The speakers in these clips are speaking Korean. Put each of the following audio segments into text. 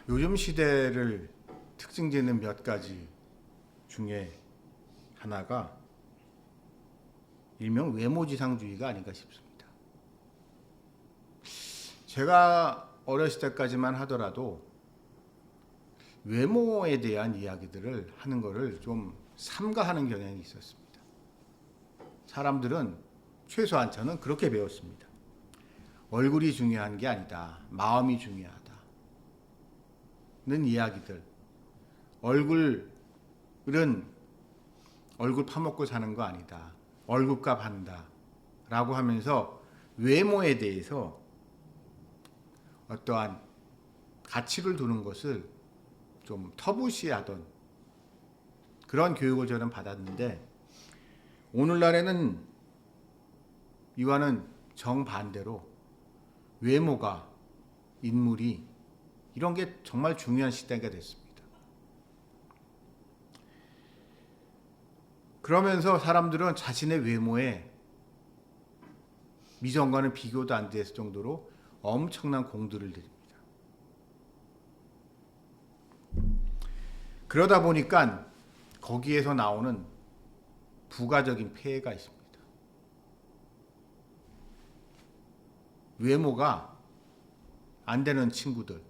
요즘 시대를 특징짓는 몇 가지 중에 하나가 일명 외모지상주의가 아닌가 싶습니다. 제가 어렸을 때까지만 하더라도 외모에 대한 이야기들을 하는 것을 좀 삼가하는 경향이 있었습니다. 사람들은 최소한 저는 그렇게 배웠습니다. 얼굴이 중요한 게 아니다. 마음이 중요하다는 이야기들. 얼굴은 얼굴 파먹고 사는 거 아니다. 얼굴값 한다. 라고 하면서 외모에 대해서 어떠한 가치를 두는 것을 좀 터부시하던 그런 교육을 저는 받았는데, 오늘날에는 이와는 정반대로 외모가, 인물이 이런 게 정말 중요한 시대가 됐습니다. 그러면서 사람들은 자신의 외모에 미전과는 비교도 안 됐을 정도로 엄청난 공들을 들입니다. 그러다 보니까 거기에서 나오는 부가적인 폐해가 있습니다. 외모가 안 되는 친구들,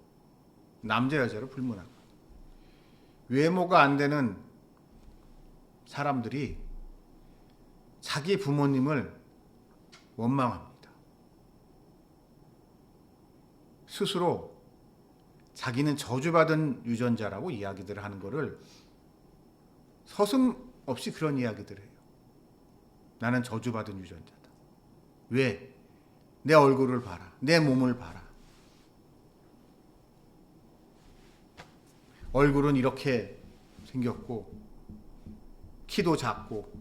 남자 여자로 불문하고, 외모가 안 되는 사람들이 자기 부모님을 원망합니다. 스스로 자기는 저주받은 유전자라고 이야기들을 하는 것을 서슴없이 그런 이야기들을 해요. 나는 저주받은 유전자다. 왜? 내 얼굴을 봐라. 내 몸을 봐라. 얼굴은 이렇게 생겼고, 키도 작고,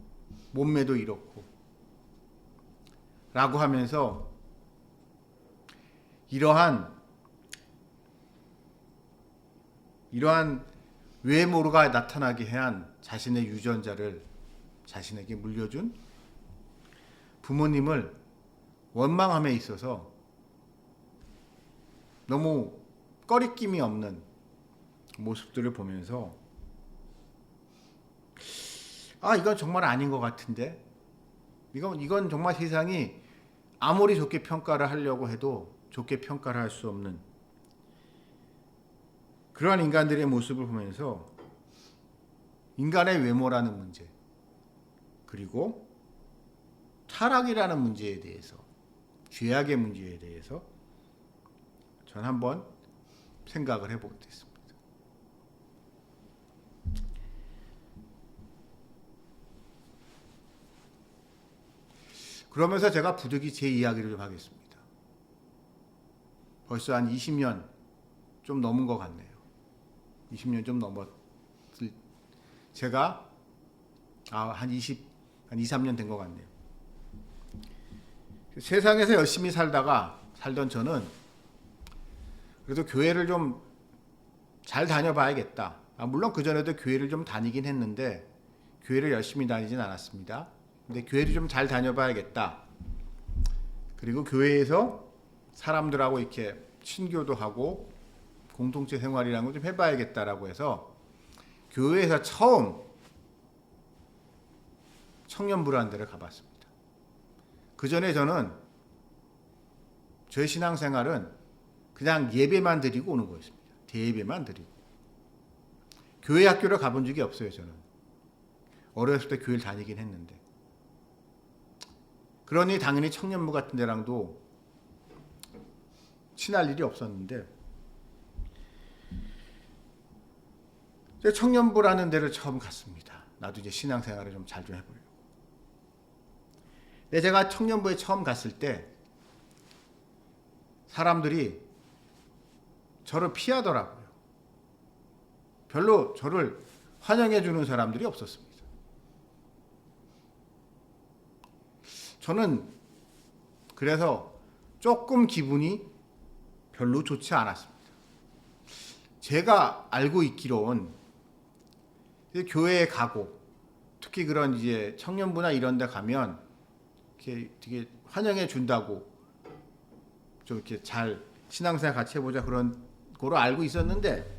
몸매도 이렇고, 라고 하면서 이러한 외모가 나타나게 한 자신의 유전자를 자신에게 물려준 부모님을 원망함에 있어서 너무 꺼리낌이 없는 모습들을 보면서 이건 정말 아닌 것 같은데, 이건 정말 세상이 아무리 좋게 평가를 하려고 해도 좋게 평가를 할 수 없는 그러한 인간들의 모습을 보면서 인간의 외모라는 문제, 그리고 타락이라는 문제에 대해서, 죄악의 문제에 대해서 전 한번 생각을 해보게 됐습니다. 그러면서 제가 부득이 제 이야기를 좀 하겠습니다. 벌써 한 20년 좀 넘은 것 같네요. 20년 좀 넘었을, 제가 한 23년 된 것 같네요. 세상에서 열심히 살던 저는 그래도 교회를 좀 잘 다녀봐야겠다. 물론 그전에도 교회를 좀 다니긴 했는데 교회를 열심히 다니진 않았습니다. 근데 교회를 좀 잘 다녀봐야겠다. 그리고 교회에서 사람들하고 이렇게 친교도 하고 공동체 생활이라는 걸 좀 해봐야겠다라고 해서 교회에서 처음 청년부라는 데를 가봤습니다. 그 전에 저는 저의 신앙생활은 그냥 예배만 드리고 오는 거였습니다. 대예배만 드리고. 교회 학교를 가본 적이 없어요, 저는. 어렸을 때 교회를 다니긴 했는데. 그러니 당연히 청년부 같은 데랑도 친할 일이 없었는데, 청년부라는 데를 처음 갔습니다. 나도 이제 신앙생활을 좀 잘 좀 해보려고. 근데 제가 청년부에 처음 갔을 때 사람들이 저를 피하더라고요. 별로 저를 환영해 주는 사람들이 없었습니다. 저는 그래서 조금 기분이 별로 좋지 않았습니다. 제가 알고 있기로는 교회에 가고, 특히 그런 이제 청년부나 이런 데 가면 이렇게 되게 환영해 준다고, 좀 이렇게 잘 신앙생활 같이 해보자, 그런 거로 알고 있었는데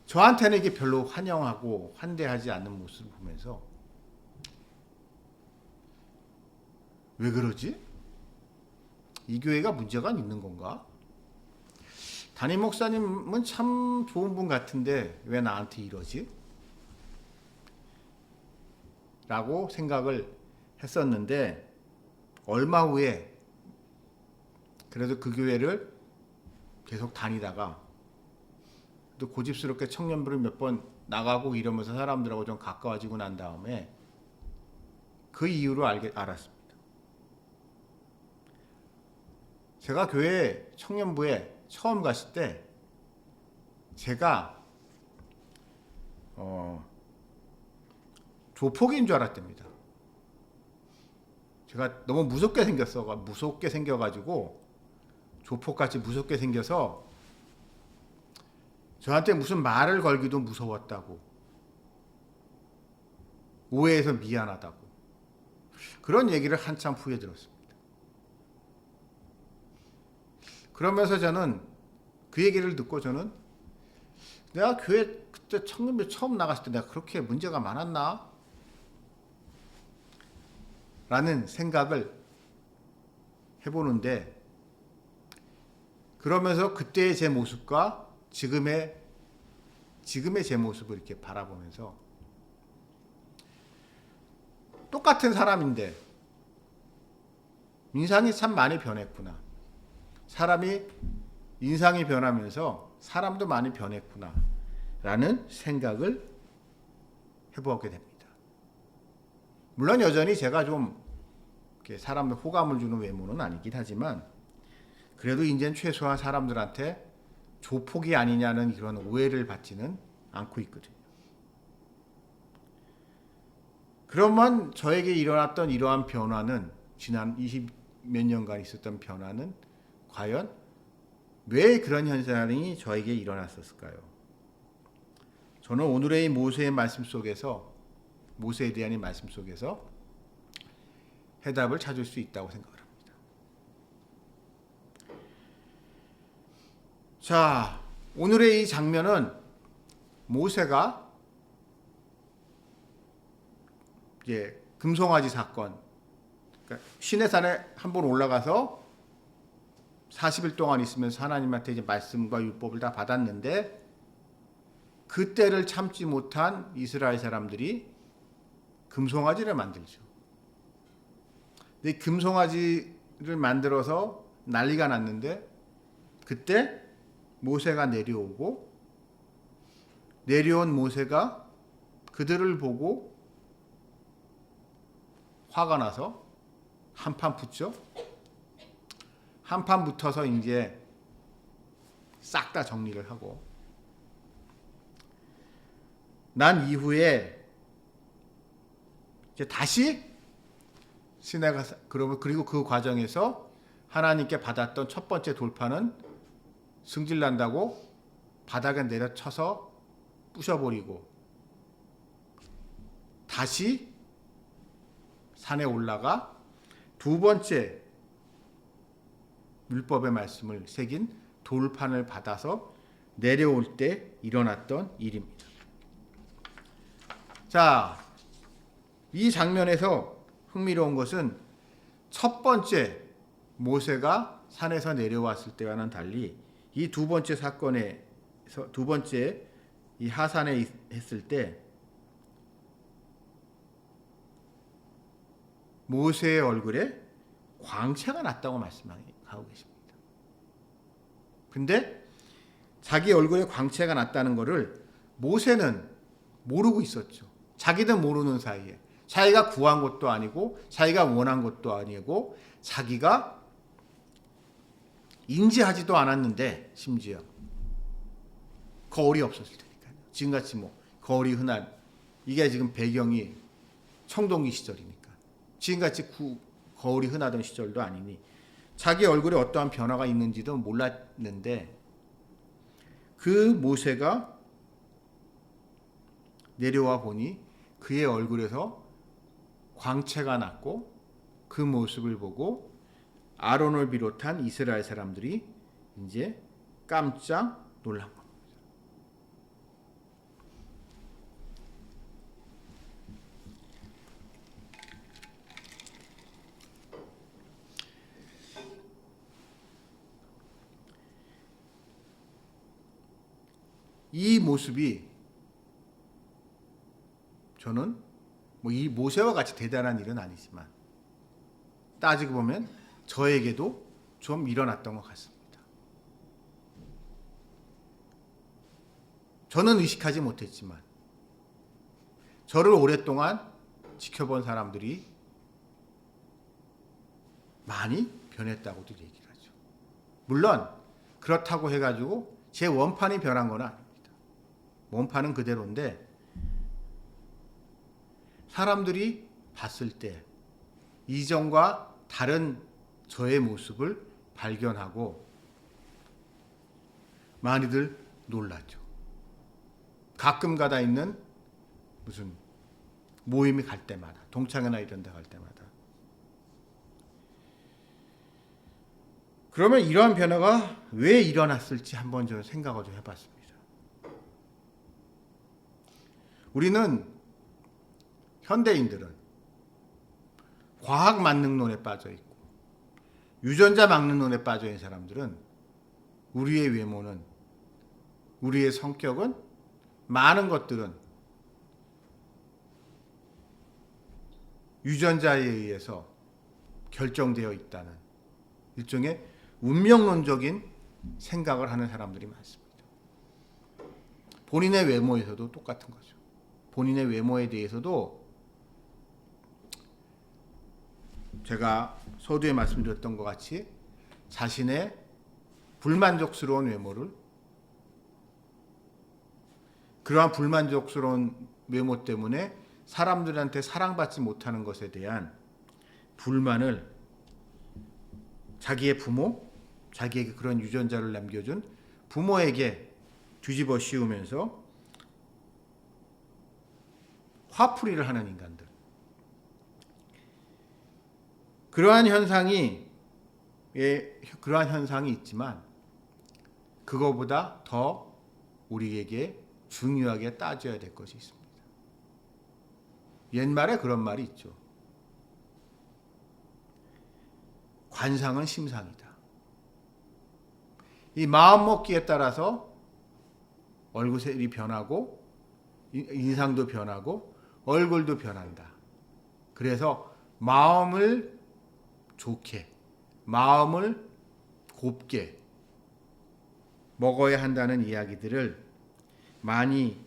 저한테는 이게 별로 환영하고 환대하지 않는 모습을 보면서 왜 그러지? 이 교회가 문제가 있는 건가? 담임 목사님은 참 좋은 분 같은데 왜 나한테 이러지? 라고 생각을 했었는데 얼마 후에 그래도 그 교회를 계속 다니다가 또 고집스럽게 청년부를 몇 번 나가고 이러면서 사람들하고 좀 가까워지고 난 다음에 그 이유로 알았습니다. 제가 교회 청년부에 처음 갔을 때 제가 조폭인 줄 알았답니다. 제가 너무 무섭게 생겨가지고 조폭같이 무섭게 생겨서 저한테 무슨 말을 걸기도 무서웠다고, 오해해서 미안하다고 그런 얘기를 한참 후에 들었습니다. 그러면서 저는 그 얘기를 듣고 저는 내가 교회 그때 청년부 처음 나갔을 때 내가 그렇게 문제가 많았나? 라는 생각을 해보는데 그러면서 그때의 제 모습과 지금의 제 모습을 이렇게 바라보면서 똑같은 사람인데 인상이 참 많이 변했구나. 사람이 인상이 변하면서 사람도 많이 변했구나 라는 생각을 해보게 됩니다. 물론 여전히 제가 좀 사람의 호감을 주는 외모는 아니긴 하지만 그래도 이제는 최소한 사람들한테 조폭이 아니냐는 그런 오해를 받지는 않고 있거든요. 그러면 저에게 일어났던 이러한 변화는 지난 20몇 년간 있었던 변화는 과연 왜 그런 현상이 저에게 일어났었을까요? 저는 오늘의 모세의 말씀 속에서 모세에 대한 이 말씀 속에서 해답을 찾을 수 있다고 생각을 합니다. 자, 오늘의 이 장면은 모세가 이제 금송아지 사건, 그러니까 시내산에 한번 올라가서 40일 동안 있으면서 하나님한테 이제 말씀과 율법을 다 받았는데 그때를 참지 못한 이스라엘 사람들이 금송아지를 만들죠. 근데 금송아지를 만들어서 난리가 났는데 그때 모세가 내려오고 내려온 모세가 그들을 보고 화가 나서 한판 붙죠. 한판 붙어서 이제 싹 다 정리를 하고 난 이후에 이제 다시 시내가 그리고 그 과정에서 하나님께 받았던 첫 번째 돌파는 승질난다고 바닥에 내려쳐서 부셔버리고 다시 산에 올라가 두 번째 율법의 말씀을 새긴 돌판을 받아서 내려올 때 일어났던 일입니다. 자, 이 장면에서 흥미로운 것은 첫 번째 모세가 산에서 내려왔을 때와는 달리 이 두 번째 사건에서 두 번째 이 하산에 했을 때 모세의 얼굴에 광채가 났다고 말씀하고 계십니다. 근데 자기 얼굴에 광채가 났다는 것을 모세는 모르고 있었죠. 자기도 모르는 사이에 자기가 구한 것도 아니고 자기가 원한 것도 아니고 자기가 인지하지도 않았는데 심지어 거울이 없었을 테니까요. 지금같이 뭐 거울이 흔한 이게 지금 배경이 청동기 시절이니까 지금같이 거울이 흔하던 시절도 아니니 자기 얼굴에 어떠한 변화가 있는지도 몰랐는데 그 모세가 내려와 보니 그의 얼굴에서 광채가 났고 그 모습을 보고 아론을 비롯한 이스라엘 사람들이 이제 깜짝 놀란 겁니다. 이 모습이 저는 뭐 이 모세와 같이 대단한 일은 아니지만 따지고 보면 저에게도 좀 일어났던 것 같습니다. 저는 의식하지 못했지만 저를 오랫동안 지켜본 사람들이 많이 변했다고도 얘기를 하죠. 물론 그렇다고 해가지고 제 원판이 변한 건 아닙니다. 원판은 그대로인데 사람들이 봤을 때 이전과 다른 저의 모습을 발견하고 많이들 놀랐죠. 가끔 가다 있는 무슨 모임이 갈 때마다, 동창회나 이런 데 갈 때마다. 그러면 이러한 변화가 왜 일어났을지 한번 좀 생각을 좀 해봤습니다. 우리는 현대인들은 과학 만능론에 빠져 있고 유전자 막론론에 빠져 있는 사람들은 우리의 외모는, 우리의 성격은, 많은 것들은 유전자에 의해서 결정되어 있다는 일종의 운명론적인 생각을 하는 사람들이 많습니다. 본인의 외모에서도 똑같은 거죠. 본인의 외모에 대해서도 제가 서두에 말씀드렸던 것 같이 자신의 불만족스러운 외모를, 그러한 불만족스러운 외모 때문에 사람들한테 사랑받지 못하는 것에 대한 불만을 자기의 부모, 자기에게 그런 유전자를 남겨준 부모에게 뒤집어 씌우면서 화풀이를 하는 인간들. 그러한 현상이 있지만 그거보다 더 우리에게 중요하게 따져야 될 것이 있습니다. 옛말에 그런 말이 있죠. 관상은 심상이다. 이 마음 먹기에 따라서 얼굴색이 변하고 인상도 변하고 얼굴도 변한다. 그래서 마음을 좋게, 마음을 곱게 먹어야 한다는 이야기들을 많이,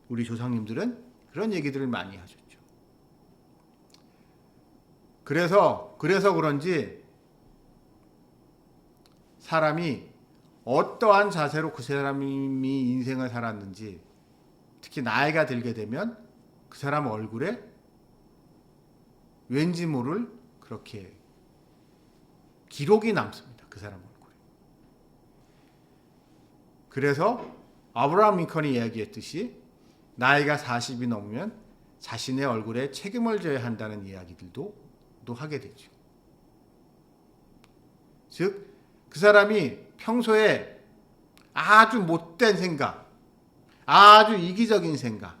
우리 조상님들은 그런 얘기들을 많이 하셨죠. 그래서 그런지 사람이 어떠한 자세로 그 사람이 인생을 살았는지, 특히 나이가 들게 되면 그 사람 얼굴에 왠지 모를 그렇게 기록이 남습니다. 그 사람 얼굴에. 그래서 아브라함 링컨이 이야기했듯이 나이가 40이 넘으면 자신의 얼굴에 책임을 져야 한다는 이야기들도 또 하게 되죠. 즉, 그 사람이 평소에 아주 못된 생각, 아주 이기적인 생각,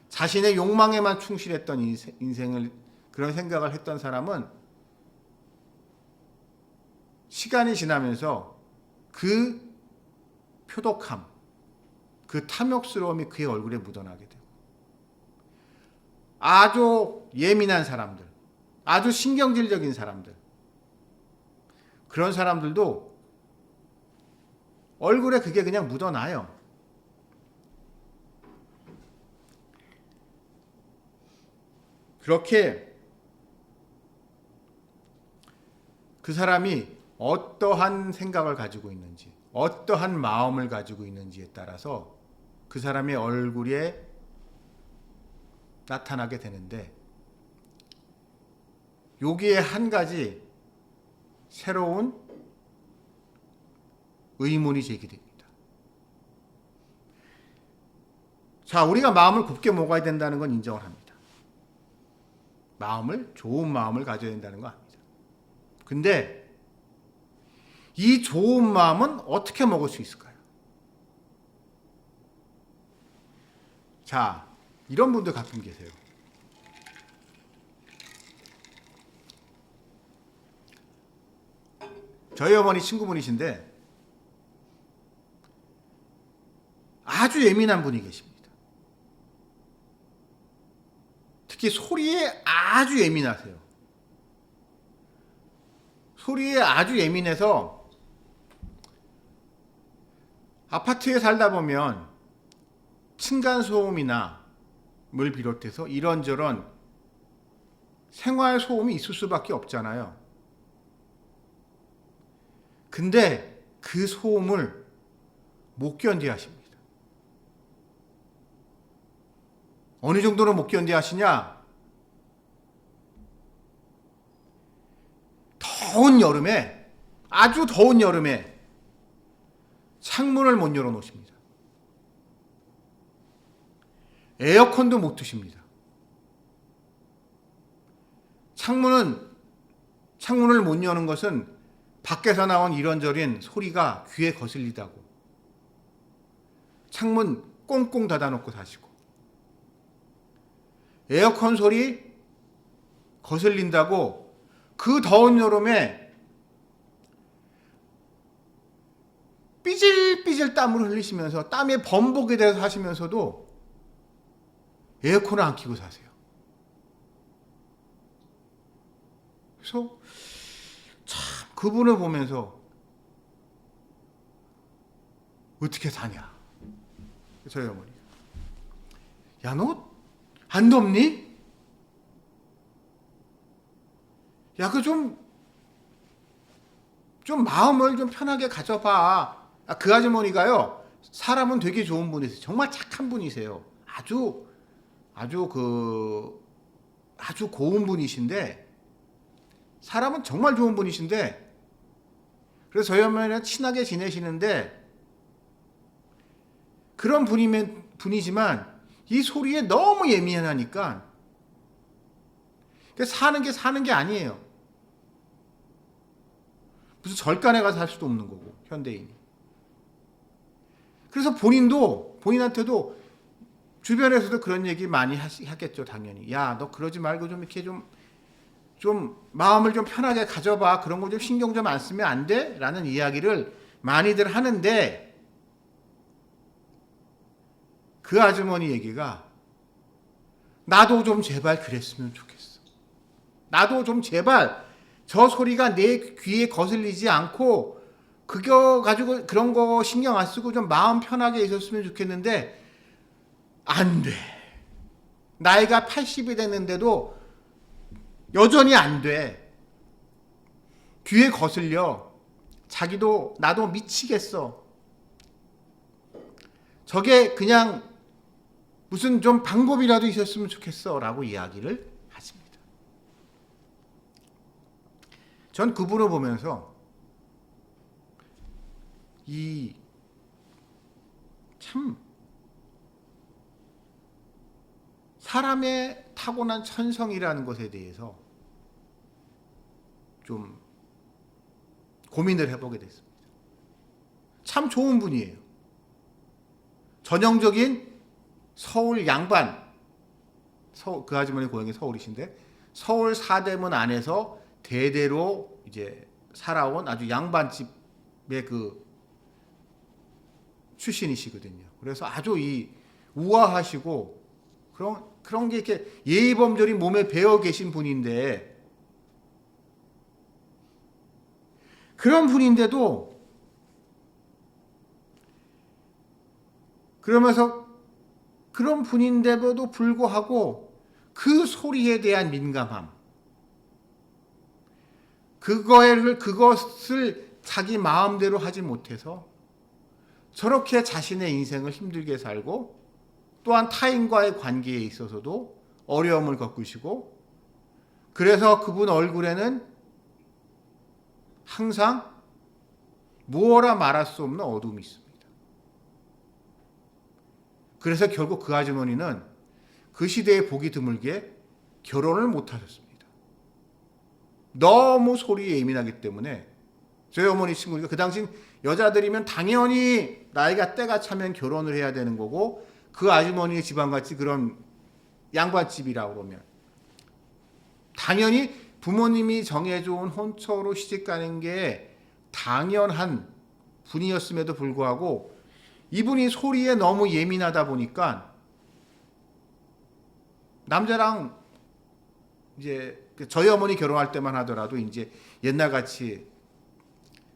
자신의 욕망에만 충실했던 인생을, 그런 생각을 했던 사람은 시간이 지나면서 그 표독함, 그 탐욕스러움이 그의 얼굴에 묻어나게 되고, 아주 예민한 사람들, 아주 신경질적인 사람들, 그런 사람들도 얼굴에 그게 그냥 묻어나요. 그렇게 그 사람이 어떠한 생각을 가지고 있는지, 어떠한 마음을 가지고 있는지에 따라서 그 사람의 얼굴에 나타나게 되는데, 여기에 한 가지 새로운 의문이 제기됩니다. 자, 우리가 마음을 곱게 먹어야 된다는 건 인정을 합니다. 좋은 마음을 가져야 된다는 거 압니다. 근데 이 좋은 마음은 어떻게 먹을 수 있을까요? 자, 이런 분들 가끔 계세요. 저희 어머니 친구분이신데 아주 예민한 분이 계십니다. 특히 소리에 아주 예민하세요. 소리에 아주 예민해서 아파트에 살다 보면 층간소음이나 물 비롯해서 이런저런 생활소음이 있을 수밖에 없잖아요. 근데 그 소음을 못 견뎌 하십니다. 어느 정도로 못 견뎌 하시냐? 더운 여름에, 아주 더운 여름에 창문을 못 열어 놓으십니다. 에어컨도 못 트십니다. 창문을 못 여는 것은 밖에서 나온 이런저런 소리가 귀에 거슬리다고. 창문 꽁꽁 닫아놓고 사시고. 에어컨 소리 거슬린다고 그 더운 여름에 삐질삐질 땀을 흘리시면서 땀에 범벅이 돼서 하시면서도 에어컨을 안 켜고 사세요. 그래서 참 그분을 보면서 어떻게 사냐? 저희 어머니. 야, 너 안 덥니? 야, 좀 마음을 좀 편하게 가져봐. 그 아주머니가요, 사람은 되게 좋은 분이세요. 정말 착한 분이세요. 아주 고운 분이신데, 사람은 정말 좋은 분이신데, 그래서 저희 어머니랑 친하게 지내시는데, 그런 분이지만, 이 소리에 너무 예민하니까, 사는 게 아니에요. 무슨 절간에 가서 살 수도 없는 거고, 현대인이. 그래서 본인한테도 주변에서도 그런 얘기 많이 하겠죠, 당연히. 야, 너 그러지 말고 좀 이렇게 좀 마음을 좀 편하게 가져봐. 그런 거 좀 신경 좀 안 쓰면 안 돼? 라는 이야기를 많이들 하는데, 그 아주머니 얘기가 나도 좀 제발 그랬으면 좋겠어. 나도 좀 제발 저 소리가 내 귀에 거슬리지 않고 그거 가지고 그런 거 신경 안 쓰고 좀 마음 편하게 있었으면 좋겠는데 안 돼. 나이가 80이 됐는데도 여전히 안 돼. 귀에 거슬려. 자기도 나도 미치겠어. 저게 그냥 무슨 좀 방법이라도 있었으면 좋겠어 라고 이야기를 하십니다. 전 그분을 보면서 참 사람의 타고난 천성이라는 것에 대해서 좀 고민을 해보게 됐습니다. 참 좋은 분이에요. 전형적인 서울 양반, 그 아주머니 고향이 서울이신데 서울 사대문 안에서 대대로 이제 살아온 아주 양반집의 그 출신이시거든요. 그래서 아주 우아하시고 그런 게 이렇게 예의범절이 몸에 배어 계신 분인데 그런 분인데도 그러면서 그런 분인데도 불구하고 그 소리에 대한 민감함, 그것을 자기 마음대로 하지 못해서 저렇게 자신의 인생을 힘들게 살고 또한 타인과의 관계에 있어서도 어려움을 겪으시고 그래서 그분 얼굴에는 항상 무어라 말할 수 없는 어둠이 있습니다. 그래서 결국 그 아주머니는 그 시대에 보기 드물게 결혼을 못 하셨습니다. 너무 소리에 예민하기 때문에 저희 어머니 친구니까 그 당시 여자들이면 당연히 나이가 때가 차면 결혼을 해야 되는 거고 그 아주머니의 집안같이 그런 양반집이라고 그러면 당연히 부모님이 정해준 혼처로 시집가는 게 당연한 분이었음에도 불구하고 이분이 소리에 너무 예민하다 보니까 남자랑 이제 저희 어머니 결혼할 때만 하더라도 이제 옛날같이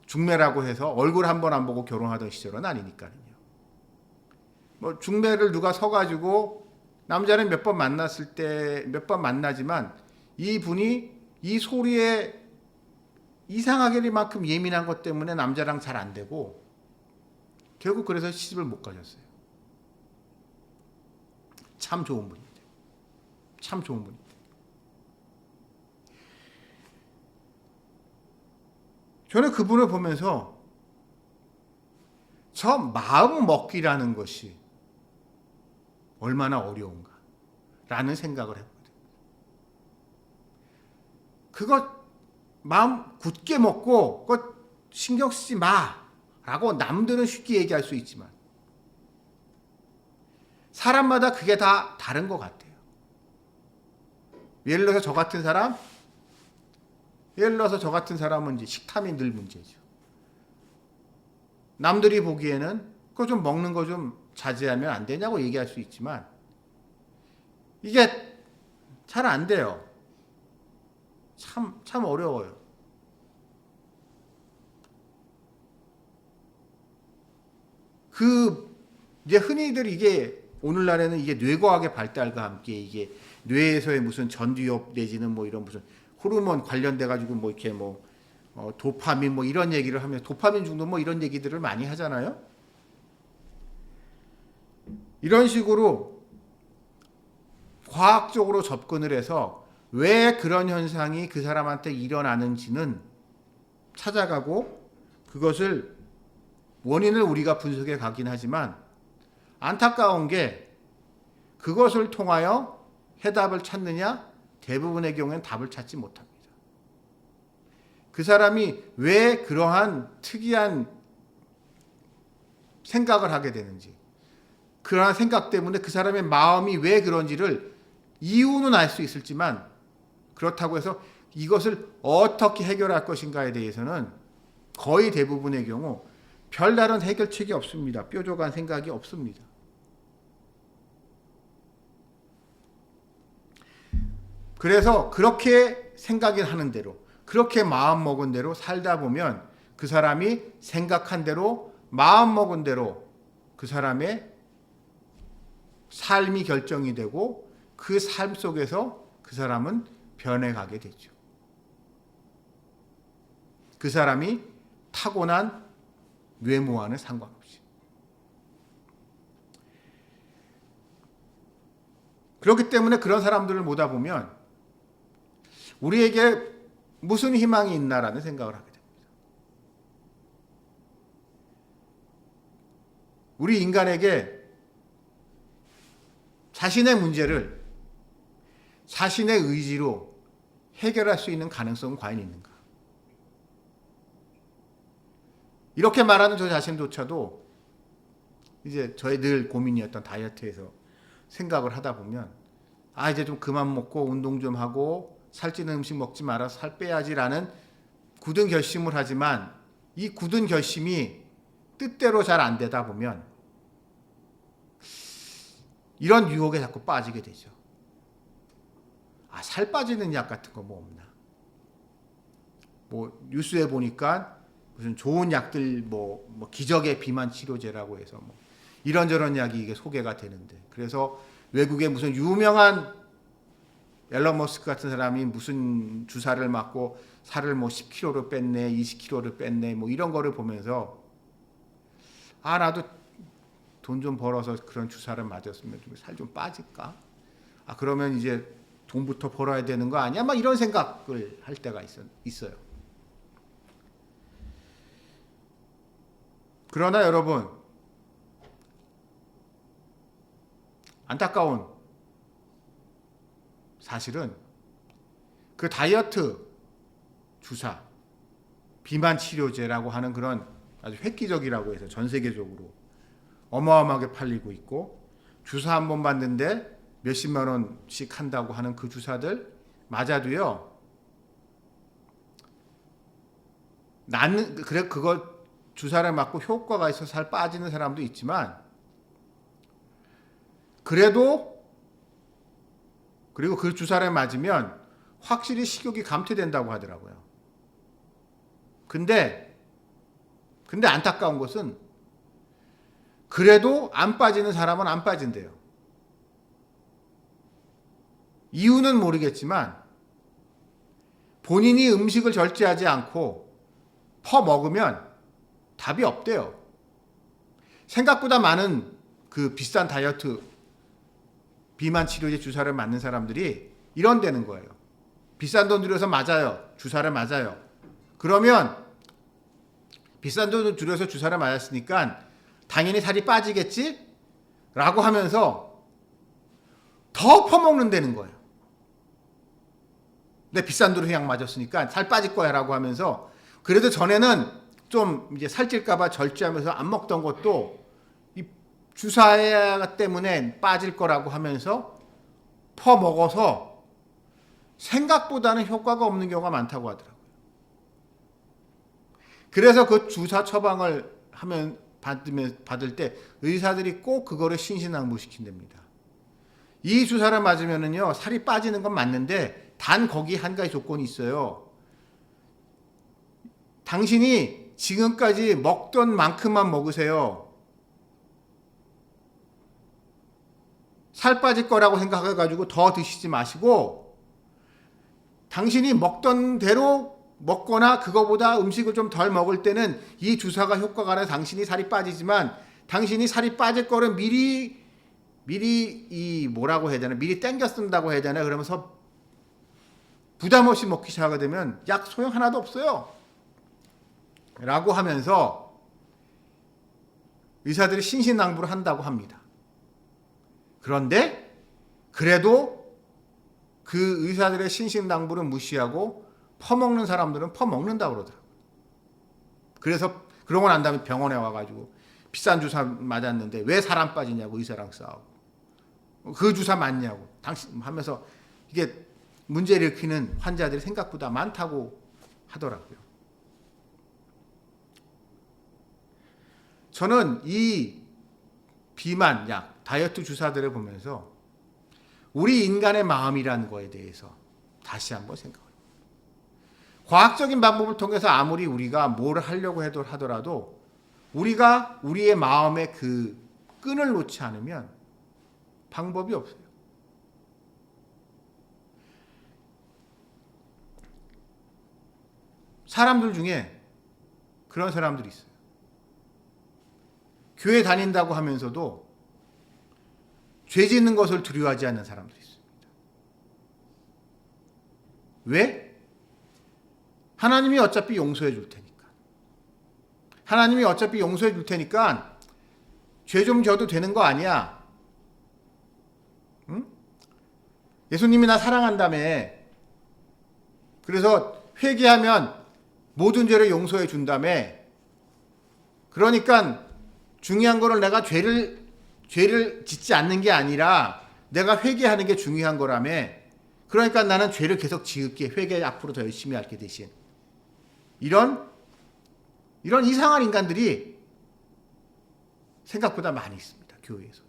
중매라고 해서 얼굴 한 번 안 보고 결혼하던 시절은 아니니까요. 뭐 중매를 누가 서가지고 남자는 몇 번 만났을 때 몇 번 만나지만 이 분이 이 소리에 이상하게만큼 예민한 것 때문에 남자랑 잘 안 되고 결국 그래서 시집을 못 가셨어요. 참 좋은 분인데. 참 좋은 분인데. 저는 그분을 보면서 저 마음 먹기라는 것이 얼마나 어려운가 라는 생각을 해보거든요. 그거 마음 굳게 먹고 그거 신경 쓰지 마라고 남들은 쉽게 얘기할 수 있지만 사람마다 그게 다 다른 것 같아요. 예를 들어서 저 같은 사람은 이제 식탐이 늘 문제죠. 남들이 보기에는 그거 좀 먹는 거 좀 자제하면 안 되냐고 얘기할 수 있지만 이게 잘 안 돼요. 참 어려워요. 이제 흔히들 이게 오늘날에는 이게 뇌과학의 발달과 함께 이게 뇌에서의 무슨 전두엽 내지는 뭐 이런 무슨 호르몬 관련돼 가지고 뭐 이렇게 도파민 뭐 이런 얘기를 하면 도파민 중독 뭐 이런 얘기들을 많이 하잖아요. 이런 식으로 과학적으로 접근을 해서 왜 그런 현상이 그 사람한테 일어나는지는 찾아가고 그것을 원인을 우리가 분석해 가긴 하지만 안타까운 게 그것을 통하여 해답을 찾느냐? 대부분의 경우에는 답을 찾지 못합니다. 그 사람이 왜 그러한 특이한 생각을 하게 되는지 그러한 생각 때문에 그 사람의 마음이 왜 그런지를 이유는 알 수 있을지만 그렇다고 해서 이것을 어떻게 해결할 것인가에 대해서는 거의 대부분의 경우 별다른 해결책이 없습니다. 뾰족한 생각이 없습니다. 그래서 그렇게 생각이 하는 대로 그렇게 마음 먹은 대로 살다 보면 그 사람이 생각한 대로 마음 먹은 대로 그 사람의 삶이 결정이 되고 그 삶 속에서 그 사람은 변해가게 되죠. 그 사람이 타고난 외모와는 상관없이. 그렇기 때문에 그런 사람들을 보다 보면 우리에게 무슨 희망이 있나라는 생각을 하게 됩니다. 우리 인간에게 자신의 문제를 자신의 의지로 해결할 수 있는 가능성은 과연 있는가? 이렇게 말하는 저 자신조차도 이제 저의 늘 고민이었던 다이어트에서 생각을 하다 보면 이제 좀 그만 먹고 운동 좀 하고 살찌는 음식 먹지 말아서 살 빼야지라는 굳은 결심을 하지만 이 굳은 결심이 뜻대로 잘 안 되다 보면 이런 유혹에 자꾸 빠지게 되죠. 살 빠지는 약 같은 거 뭐 없나? 뭐 뉴스에 보니까 무슨 좋은 약들 뭐 기적의 비만 치료제라고 해서 뭐 이런저런 약이 이게 소개가 되는데 그래서 외국의 무슨 유명한 앨런 머스크 같은 사람이 무슨 주사를 맞고 살을 뭐 10kg를 뺐네, 20kg를 뺐네, 뭐 이런 거를 보면서 나도 돈 좀 벌어서 그런 주사를 맞았으면 좀 살 좀 빠질까? 그러면 이제 돈부터 벌어야 되는 거 아니야? 막 이런 생각을 할 때가 있어요. 그러나 여러분, 안타까운 사실은 그 다이어트 주사 비만 치료제라고 하는 그런 아주 획기적이라고 해서 전 세계적으로 어마어마하게 팔리고 있고, 주사 한 번 맞는데 몇십만 원씩 한다고 하는 그 주사들 맞아도요, 그래 그거 주사를 맞고 효과가 있어서 살 빠지는 사람도 있지만, 그래도 그리고 그 주사를 맞으면 확실히 식욕이 감퇴된다고 하더라고요. 근데 안타까운 것은 그래도 안 빠지는 사람은 안 빠진대요. 이유는 모르겠지만 본인이 음식을 절제하지 않고 퍼먹으면 답이 없대요. 생각보다 많은 그 비싼 다이어트 비만 치료제 주사를 맞는 사람들이 이런 데는 거예요. 비싼 돈 들여서 맞아요. 주사를 맞아요. 그러면 비싼 돈 들여서 주사를 맞았으니까 당연히 살이 빠지겠지? 라고 하면서 더 퍼먹는다는 거예요. 내 비싼 돈으로 약 맞았으니까 살 빠질 거야 라고 하면서, 그래도 전에는 좀 이제 살찔까봐 절제하면서 안 먹던 것도 이 주사 때문에 빠질 거라고 하면서 퍼먹어서 생각보다는 효과가 없는 경우가 많다고 하더라고요. 그래서 그 주사 처방을 받을 때 의사들이 꼭 그거를 신신당부시킨답니다. 이 주사를 맞으면은요, 살이 빠지는 건 맞는데 단 거기 한 가지 조건이 있어요. 당신이 지금까지 먹던 만큼만 먹으세요. 살 빠질 거라고 생각해가지고 더 드시지 마시고, 당신이 먹던 대로 먹거나 그거보다 음식을 좀 덜 먹을 때는 이 주사가 효과가 나서 당신이 살이 빠지지만, 당신이 살이 빠질 거를 미리 뭐라고 해야 되나, 미리 땡겨 쓴다고 해야 되나, 그러면서 부담 없이 먹기 시작하게 되면 약 소용 하나도 없어요 라고 하면서 의사들이 신신당부를 한다고 합니다. 그런데 그래도 그 의사들의 신신당부를 무시하고 퍼먹는 사람들은 퍼먹는다고 그러더라고요. 그래서 그러고 난 다음에 병원에 와가지고 비싼 주사 맞았는데 왜 살 안 빠지냐고 의사랑 싸우고, 그 주사 맞냐고 당신 하면서 이게 문제를 일으키는 환자들이 생각보다 많다고 하더라고요. 저는 이 비만 약, 다이어트 주사들을 보면서 우리 인간의 마음이라는 거에 대해서 다시 한번 생각합니다. 과학적인 방법을 통해서 아무리 우리가 뭘 하려고 하더라도 우리가 우리의 마음의 그 끈을 놓지 않으면 방법이 없어요. 사람들 중에 그런 사람들이 있어요. 교회 다닌다고 하면서도 죄 짓는 것을 두려워하지 않는 사람들이 있습니다. 왜? 하나님이 어차피 용서해 줄 테니까. 하나님이 어차피 용서해 줄 테니까 죄 좀 져도 되는 거 아니야. 응? 예수님이 나 사랑한다며. 그래서 회개하면 모든 죄를 용서해 준다며. 그러니까 중요한 거는 내가 죄를 짓지 않는 게 아니라 내가 회개하는 게 중요한 거라며. 그러니까 나는 죄를 계속 지을게. 회개 앞으로 더 열심히 할게 대신. 이런 이상한 인간들이 생각보다 많이 있습니다. 교회에서도.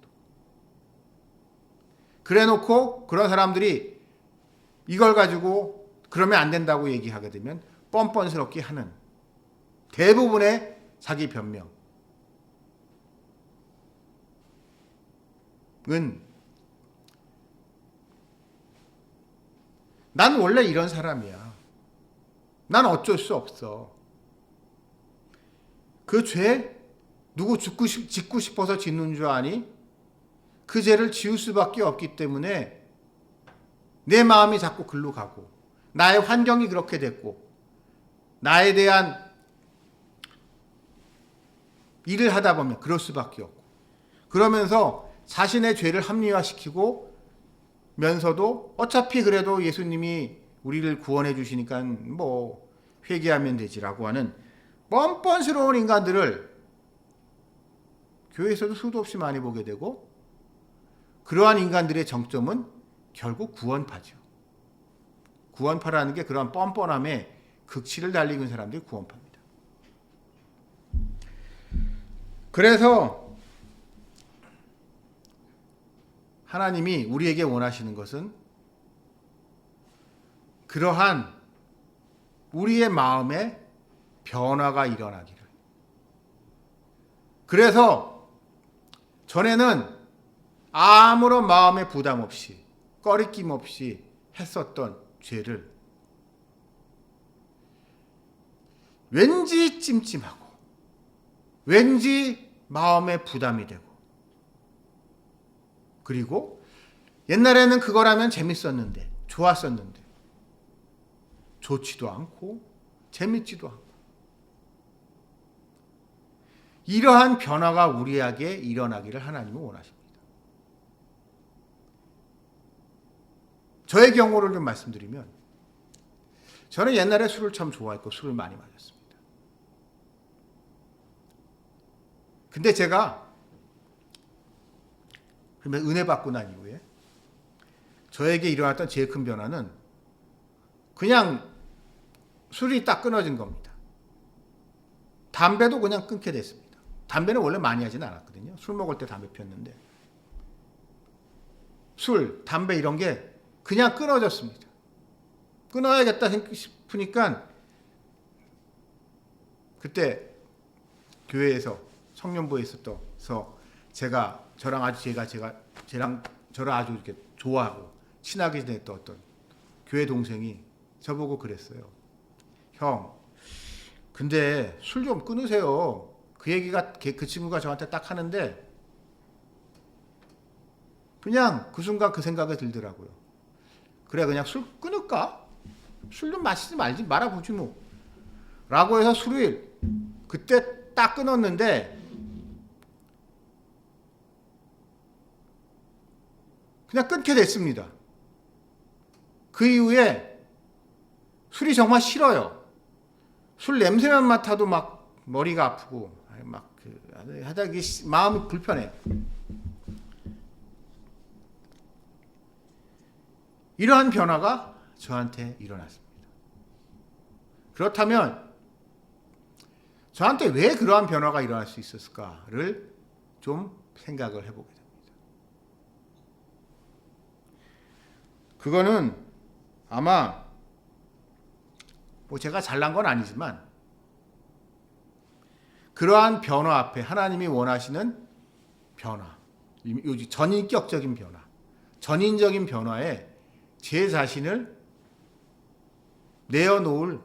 그래놓고 그런 사람들이 이걸 가지고 그러면 안 된다고 얘기하게 되면 뻔뻔스럽게 하는 대부분의 자기 변명은, 난 원래 이런 사람이야. 난 어쩔 수 없어. 그 죄 누구 짓고 싶어서 짓는 줄 아니? 그 죄를 지울 수밖에 없기 때문에 내 마음이 자꾸 글로 가고, 나의 환경이 그렇게 됐고, 나에 대한 일을 하다 보면 그럴 수밖에 없고, 그러면서 자신의 죄를 합리화시키고 면서도 어차피 그래도 예수님이 우리를 구원해 주시니까 뭐 회개하면 되지라고 하는 뻔뻔스러운 인간들을 교회에서도 수도 없이 많이 보게 되고, 그러한 인간들의 정점은 결국 구원파죠. 구원파라는 게 그러한 뻔뻔함에 극치를 달리고 있는 사람들이 구원파입니다. 그래서 하나님이 우리에게 원하시는 것은 그러한 우리의 마음에 변화가 일어나기를. 그래서 전에는 아무런 마음의 부담 없이 꺼리낌 없이 했었던 죄를 왠지 찜찜하고 왠지 마음에 부담이 되고, 그리고 옛날에는 그거라면 재밌었는데, 좋았었는데 좋지도 않고 재밌지도 않고, 이러한 변화가 우리에게 일어나기를 하나님은 원하십니다. 저의 경우를 좀 말씀드리면, 저는 옛날에 술을 참 좋아했고 술을 많이 마셨습니다. 근데 제가 은혜 받고 난 이후에 저에게 일어났던 제일 큰 변화는 그냥 술이 딱 끊어진 겁니다. 담배도 그냥 끊게 됐습니다. 담배는 원래 많이 하진 않았거든요. 술 먹을 때 담배 피웠는데 술, 담배 이런 게 그냥 끊어졌습니다. 끊어야겠다 싶으니까 그때 교회에서 청년부에 있었어서 저랑 저를 아주 이렇게 좋아하고 친하게 지냈던 어떤 교회 동생이 저보고 그랬어요. 형, 근데 술 좀 끊으세요. 그 친구가 저한테 딱 하는데 그냥 그 순간 그 생각이 들더라고요. 그래, 그냥 술 끊을까? 술 좀 마시지 말아보지 뭐. 라고 해서 술을 그때 딱 끊었는데 그냥 끊게 됐습니다. 그 이후에 술이 정말 싫어요. 술 냄새만 맡아도 막 머리가 아프고 하다 마음이 불편해. 이러한 변화가 저한테 일어났습니다. 그렇다면 저한테 왜 그러한 변화가 일어날 수 있었을까를 좀 생각을 해보게 됩니다. 그거는 아마 제가 잘난 건 아니지만 그러한 변화 앞에 하나님이 원하시는 변화, 전인격적인 변화, 전인적인 변화에 제 자신을 내어놓을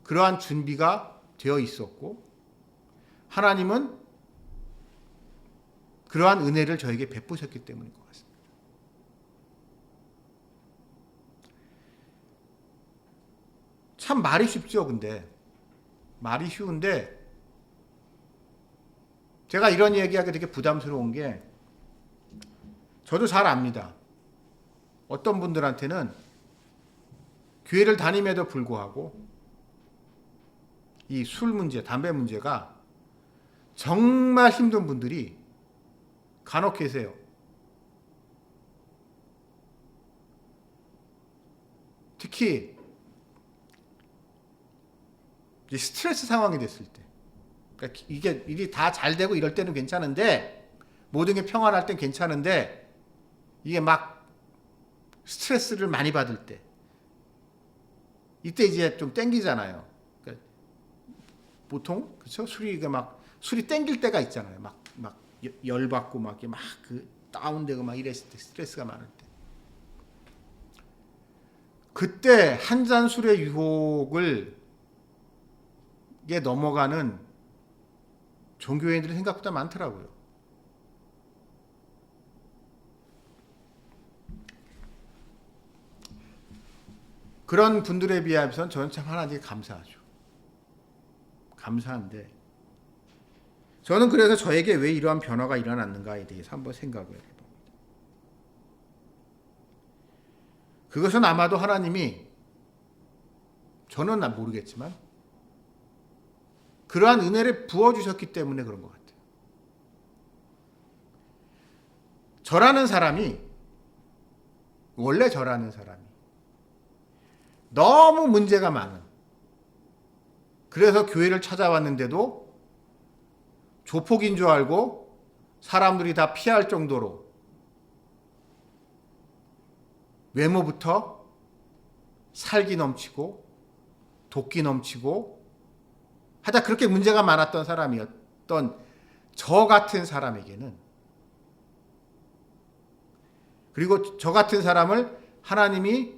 그러한 준비가 되어 있었고, 하나님은 그러한 은혜를 저에게 베푸셨기 때문인 것 같습니다. 참 말이 쉽죠. 근데 말이 쉬운데 제가 이런 얘기하기 되게 부담스러운 게, 저도 잘 압니다. 어떤 분들한테는 교회를 다님에도 불구하고 이 술 문제, 담배 문제가 정말 힘든 분들이 간혹 계세요. 특히 스트레스 상황이 됐을 때, 그러니까 이게 일이 다 잘 되고 이럴 때는 괜찮은데, 모든 게 평안할 땐 괜찮은데, 이게 막 스트레스를 많이 받을 때, 이때 이제 좀 땡기잖아요. 그러니까 보통 그렇죠? 술이 땡길 때가 있잖아요. 막 열받고 막 다운되고 막 이랬을 때, 스트레스가 많을 때, 그때 한 잔 술의 유혹을 넘어가는 종교인들이 생각보다 많더라고요. 그런 분들에 비하면 저는 참 하나님께 감사하죠. 감사한데, 저는 그래서 저에게 왜 이러한 변화가 일어났는가에 대해서 한번 생각을 해봅니다. 그것은 아마도 하나님이 저는 모르겠지만 그러한 은혜를 부어주셨기 때문에 그런 것 같아요. 원래 저라는 사람이 너무 문제가 많은, 그래서 교회를 찾아왔는데도 조폭인 줄 알고 사람들이 다 피할 정도로 외모부터 살기 넘치고 도끼 넘치고 하여튼 그렇게 문제가 많았던 사람이었던 저 같은 사람에게는, 그리고 저 같은 사람을 하나님이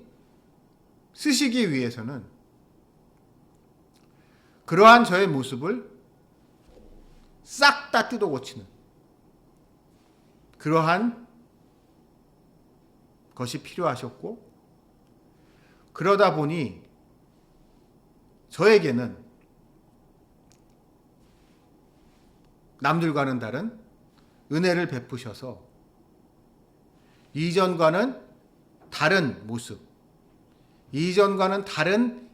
쓰시기 위해서는 그러한 저의 모습을 싹 다 뜯어 고치는 그러한 것이 필요하셨고, 그러다 보니 저에게는 남들과는 다른 은혜를 베푸셔서 이전과는 다른 모습, 이전과는 다른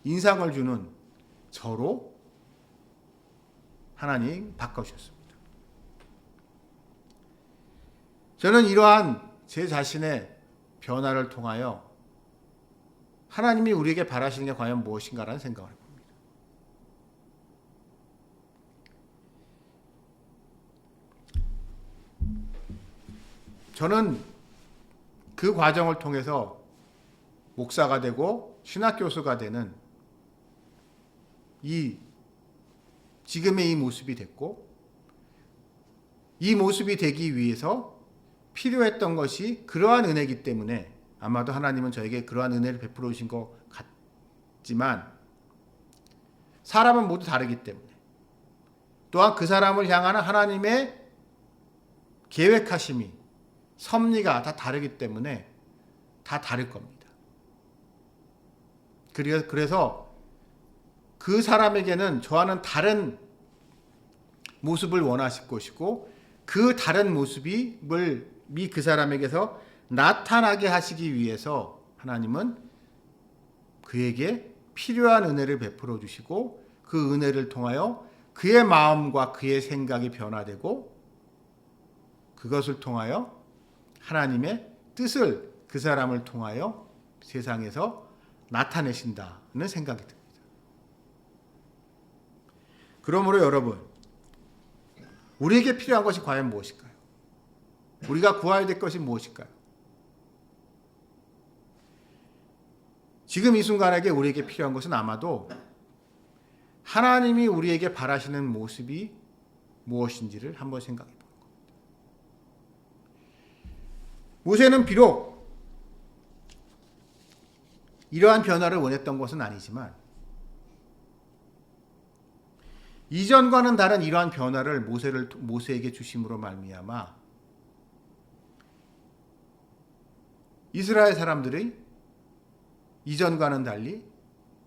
인상을 주는 저로 하나님 바꿔주셨습니다. 저는 이러한 제 자신의 변화를 통하여 하나님이 우리에게 바라시는 게 과연 무엇인가라는 생각을 해봅니다. 저는 그 과정을 통해서 목사가 되고 신학교수가 되는 지금의 이 모습이 됐고, 이 모습이 되기 위해서 필요했던 것이 그러한 은혜이기 때문에 아마도 하나님은 저에게 그러한 은혜를 베풀어 주신 것 같지만, 사람은 모두 다르기 때문에, 또한 그 사람을 향하는 하나님의 계획하심이, 섭리가 다 다르기 때문에 다 다를 겁니다. 그래서 그 사람에게는 저와는 다른 모습을 원하실 것이고, 그 다른 모습이 그 사람에게서 나타나게 하시기 위해서 하나님은 그에게 필요한 은혜를 베풀어 주시고, 그 은혜를 통하여 그의 마음과 그의 생각이 변화되고, 그것을 통하여 하나님의 뜻을 그 사람을 통하여 세상에서 나타내신다는 생각이 듭니다. 그러므로 여러분, 우리에게 필요한 것이 과연 무엇일까요? 우리가 구해야 될 것이 무엇일까요? 지금 이 순간에게 우리에게 필요한 것은 아마도 하나님이 우리에게 바라시는 모습이 무엇인지를 한번 생각해 보는 겁니다. 모세는 비록 이러한 변화를 원했던 것은 아니지만, 이전과는 다른 이러한 변화를 모세에게 주심으로 말미암아 이스라엘 사람들이 이전과는 달리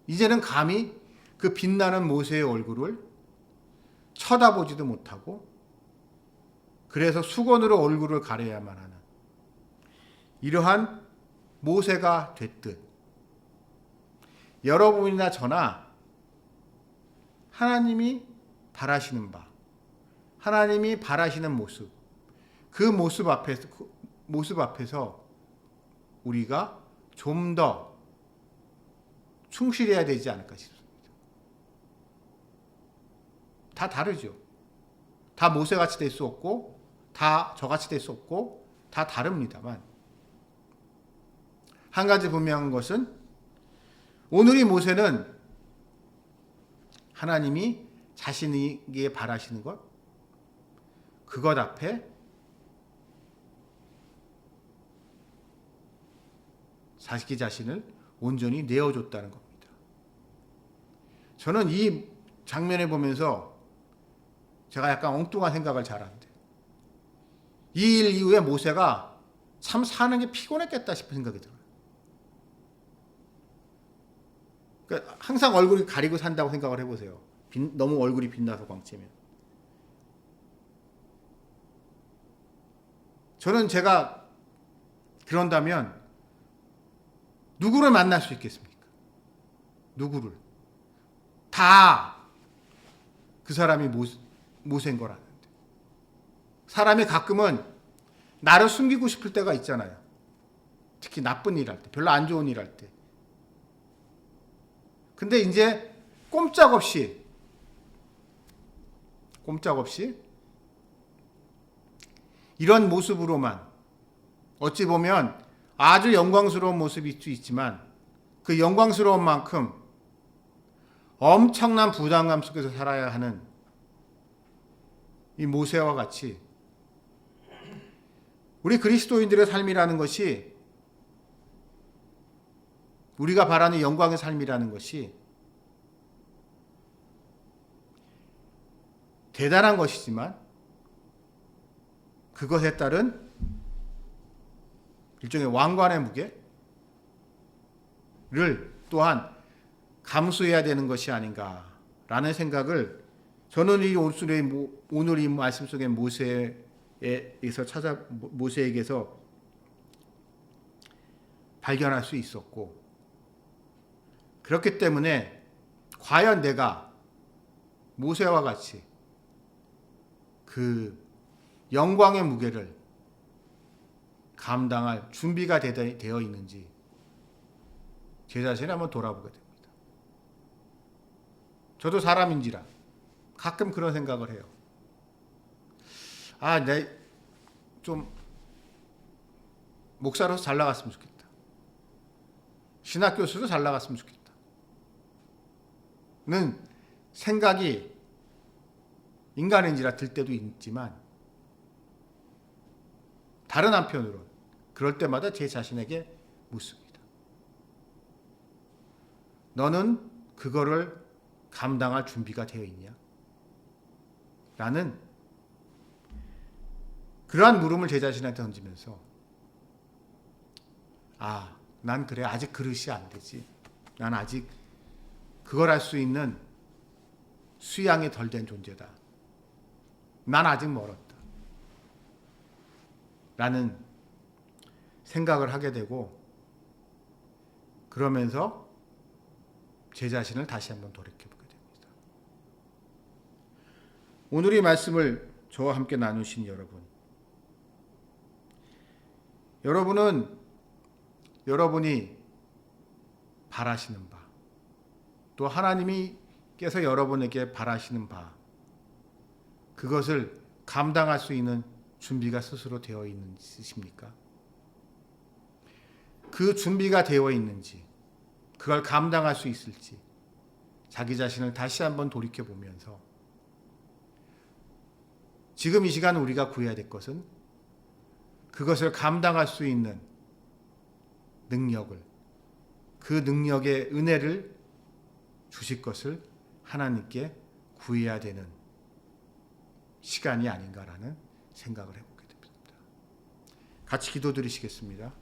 이제는 감히 그 빛나는 모세의 얼굴을 쳐다보지도 못하고, 그래서 수건으로 얼굴을 가려야만 하는 이러한 모세가 됐듯, 여러분이나 저나 하나님이 바라시는 바, 하나님이 바라시는 모습, 그 모습 앞에서 우리가 좀 더 충실해야 되지 않을까 싶습니다. 다 다르죠. 다 모세같이 될 수 없고, 다 저같이 될 수 없고, 다 다릅니다만, 한 가지 분명한 것은 오늘 이 모세는 하나님이 자신에게 바라시는 것, 그것 앞에 자기 자신을 온전히 내어줬다는 겁니다. 저는 이 장면을 보면서 제가 약간 엉뚱한 생각을 잘하는데, 이 일 이후에 모세가 참 사는 게 피곤했겠다 싶은 생각이 들어요. 그러니까 항상 얼굴이 가리고 산다고 생각을 해보세요. 너무 얼굴이 빛나서 광채면. 저는 제가 그런다면 누구를 만날 수 있겠습니까? 누구를? 다 그 사람이 모세인 거라는데. 사람이 가끔은 나를 숨기고 싶을 때가 있잖아요. 특히 나쁜 일 할 때, 별로 안 좋은 일 할 때. 근데 이제 꼼짝없이 이런 모습으로만 어찌 보면 아주 영광스러운 모습일 수 있지만 그 영광스러운 만큼 엄청난 부담감 속에서 살아야 하는 이 모세와 같이 우리 그리스도인들의 삶이라는 것이, 우리가 바라는 영광의 삶이라는 것이 대단한 것이지만 그것에 따른 일종의 왕관의 무게를 또한 감수해야 되는 것이 아닌가라는 생각을 저는 오늘 이 말씀 속의 모세에게서 발견할 수 있었고, 그렇기 때문에 과연 내가 모세와 같이 그 영광의 무게를 감당할 준비가 되어 있는지 제 자신을 한번 돌아보게 됩니다. 저도 사람인지라 가끔 그런 생각을 해요. 내 좀 목사로서 잘 나갔으면 좋겠다. 신학교수도 잘 나갔으면 좋겠다. 는 생각이 인간인지라 들 때도 있지만, 다른 한편으로 그럴 때마다 제 자신에게 묻습니다. 너는 그거를 감당할 준비가 되어 있냐? 라는 그러한 물음을 제 자신한테 던지면서 난 그래, 아직 그릇이 안 되지. 난 아직 그걸 할 수 있는 수양이 덜 된 존재다. 난 아직 멀었다. 라는 생각을 하게 되고, 그러면서 제 자신을 다시 한번 돌이켜보게 됩니다. 오늘 이 말씀을 저와 함께 나누신 여러분은 여러분이 바라시는 바, 또 하나님께서 여러분에게 바라시는 바, 그것을 감당할 수 있는 준비가 스스로 되어 있으십니까? 그 준비가 되어 있는지, 그걸 감당할 수 있을지 자기 자신을 다시 한번 돌이켜보면서, 지금 이 시간 우리가 구해야 될 것은 그것을 감당할 수 있는 능력을, 그 능력의 은혜를 주실 것을 하나님께 구해야 되는 시간이 아닌가라는 생각을 해보게 됩니다. 같이 기도드리시겠습니다.